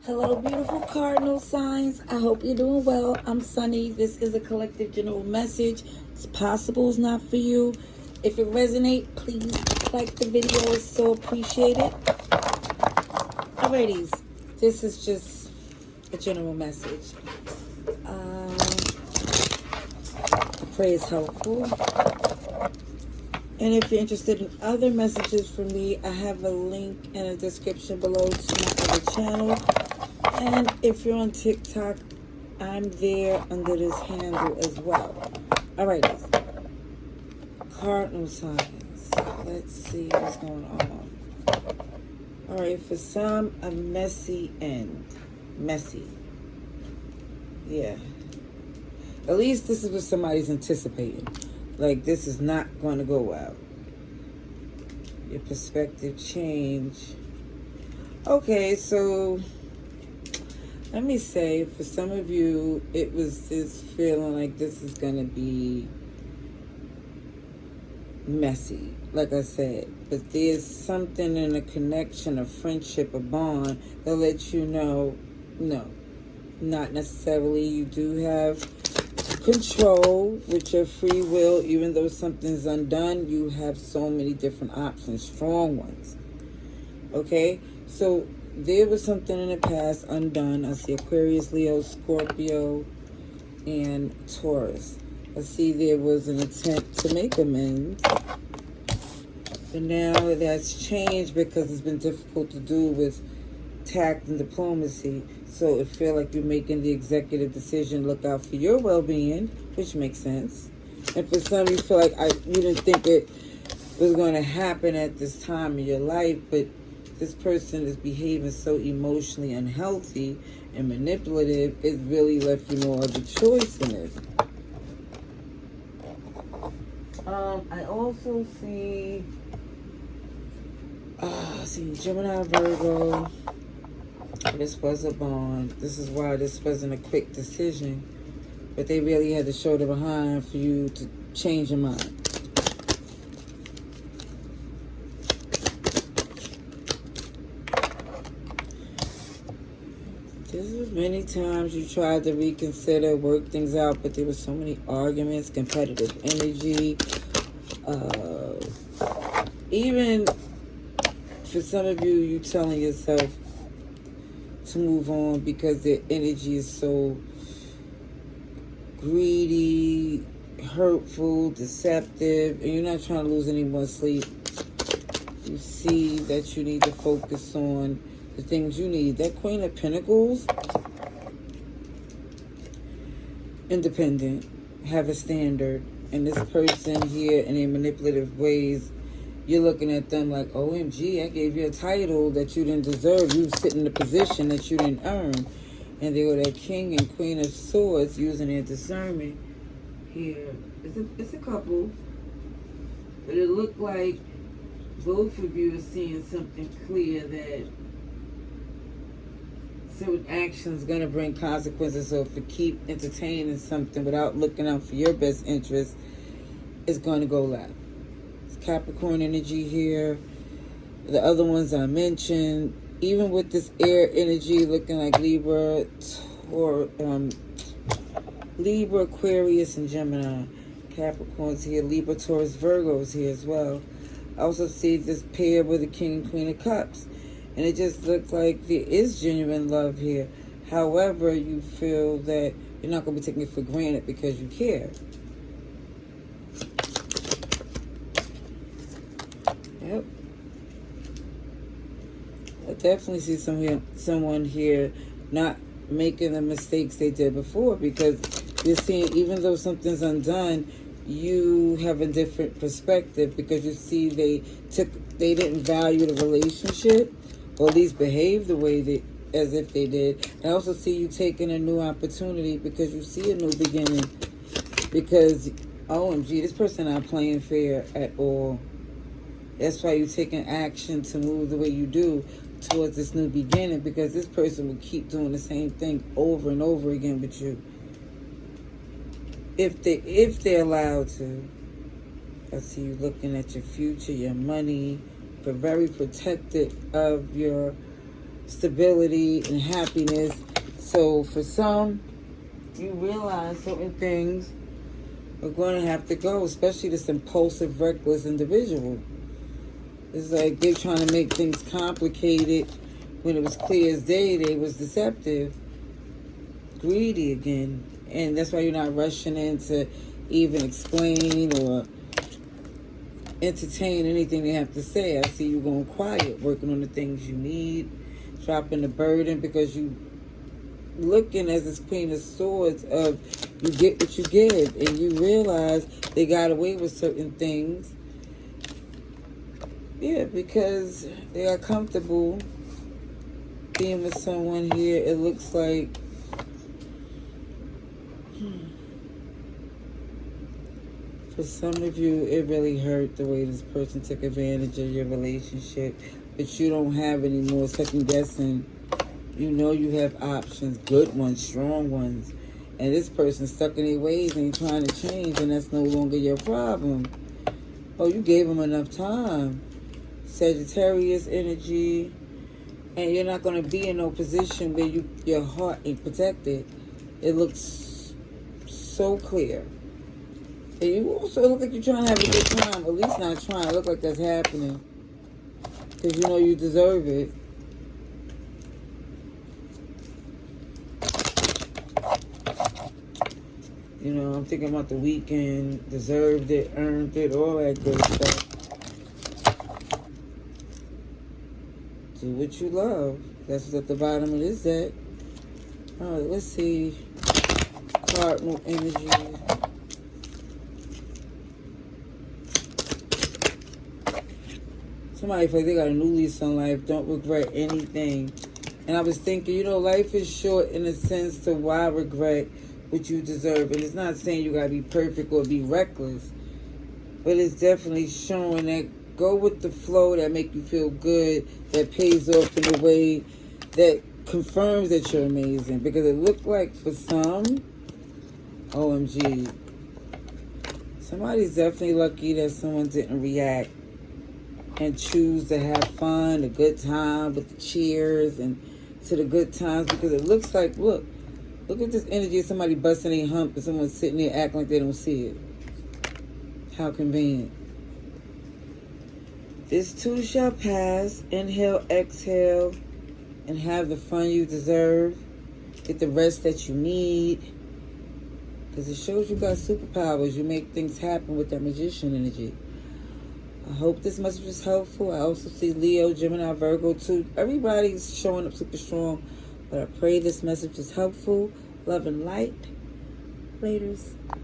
Hello, beautiful cardinal signs. I hope you're doing well. I'm Sunny. This is a collective general message. It's possible it's not for you. If it resonates, please like the video. It's so appreciated. Alrighties, this is just a general message. I pray it's helpful. And if you're interested in other messages from me, I have a link in the description below to my other channel. And if you're on TikTok, I'm there under this handle as well. Alright, cardinal signs. Let's see what's going on. Alright, for some, a messy end. Messy. Yeah. At least this is what somebody's anticipating. Like, this is not going to go well. Your perspective change. Okay, so let me say, for some of you, it was this feeling like this is going to be messy, like I said. But there's something in a connection, a friendship, a bond that lets you know, no, not necessarily. You do have control with your free will. Even though something's undone, you have so many different options, strong ones. Okay? So there was something in the past undone. I see Aquarius, Leo, Scorpio, and Taurus. I see there was an attempt to make amends. But now that's changed because it's been difficult to do with tact and diplomacy. So it feels like you're making the executive decision, look out for your well-being, which makes sense. And for some, you feel like you didn't think it was going to happen at this time in your life, but this person is behaving so emotionally unhealthy and manipulative, it really left you no other choice in it. I also see Gemini, Virgo. This was a bond. This is why this wasn't a quick decision, but they really had to show the behind for you to change your mind. This is many times you tried to reconsider, work things out, but there were so many arguments, competitive energy. Even for some of you, you telling yourself to move on because their energy is so greedy, hurtful, deceptive, and you're not trying to lose any more sleep. You see that you need to focus on the things you need. That Queen of Pentacles, independent, have a standard. And this person here, in their manipulative ways, you're looking at them like, OMG, I gave you a title that you didn't deserve. You sit in a position that you didn't earn. And they were that King and Queen of Swords using their discernment here. It's a couple. But it looked like both of you are seeing something clear that certain actions going to bring consequences. So if you keep entertaining something without looking out for your best interest, it's going to go left. It's Capricorn energy here. The other ones I mentioned, even with this air energy looking like Libra, Libra, Aquarius, and Gemini. Capricorn's here, Libra, Taurus, Virgo's here as well. I also see this pair with the King and Queen of Cups. And it just looks like there is genuine love here. However, you feel that you're not going to be taking it for granted because you care. Yep. I definitely see someone here not making the mistakes they did before, because you're seeing, even though something's undone, you have a different perspective, because you see they didn't value the relationship, or at least behave the way as if they did. I also see you taking a new opportunity because you see a new beginning. Because, OMG, this person not playing fair at all. That's why you're taking action to move the way you do towards this new beginning, because this person will keep doing the same thing over and over again with you. If they're allowed to. I see you looking at your future, your money, but very protected of your stability and happiness. So for some, you realize certain things are going to have to go, especially this impulsive, reckless individual. It's like they're trying to make things complicated when it was clear as day they was deceptive, greedy again. And that's why you're not rushing in to even explain or entertain anything they have to say. I see you going quiet, working on the things you need, dropping the burden, because you looking as this Queen of Swords of you get what you give, and you realize they got away with certain things. Yeah, because they are comfortable being with someone here. It looks like for some of you, it really hurt the way this person took advantage of your relationship. But you don't have any more second guessing. You know you have options, good ones, strong ones. And this person stuck in their ways and trying to change, and that's no longer your problem. Oh, you gave them enough time. Sagittarius energy. And you're not going to be in no position where your heart ain't protected. It looks so clear. And you also look like you're trying to have a good time. At least not trying. It look like that's happening. Because you know you deserve it. You know, I'm thinking about the weekend. Deserved it, earned it, all that good stuff. Do what you love. That's what's at the bottom of this deck. Alright, let's see. Cardinal energy. Somebody feel like they got a new lease on life. Don't regret anything. And I was thinking, you know, life is short in a sense to why regret what you deserve. And it's not saying you got to be perfect or be reckless. But it's definitely showing that go with the flow that make you feel good, that pays off in a way that confirms that you're amazing. Because it looked like for some, OMG, somebody's definitely lucky that someone didn't react and choose to have fun, a good time with the cheers and to the good times. Because it looks like, look at this energy of somebody busting a hump and someone sitting there acting like they don't see it. How convenient. This too shall pass. Inhale, exhale, and have the fun you deserve. Get the rest that you need. Because it shows you got superpowers. You make things happen with that magician energy. I hope this message was helpful. I also see Leo, Gemini, Virgo too. Everybody's showing up super strong. But I pray this message is helpful. Love and light. Laters.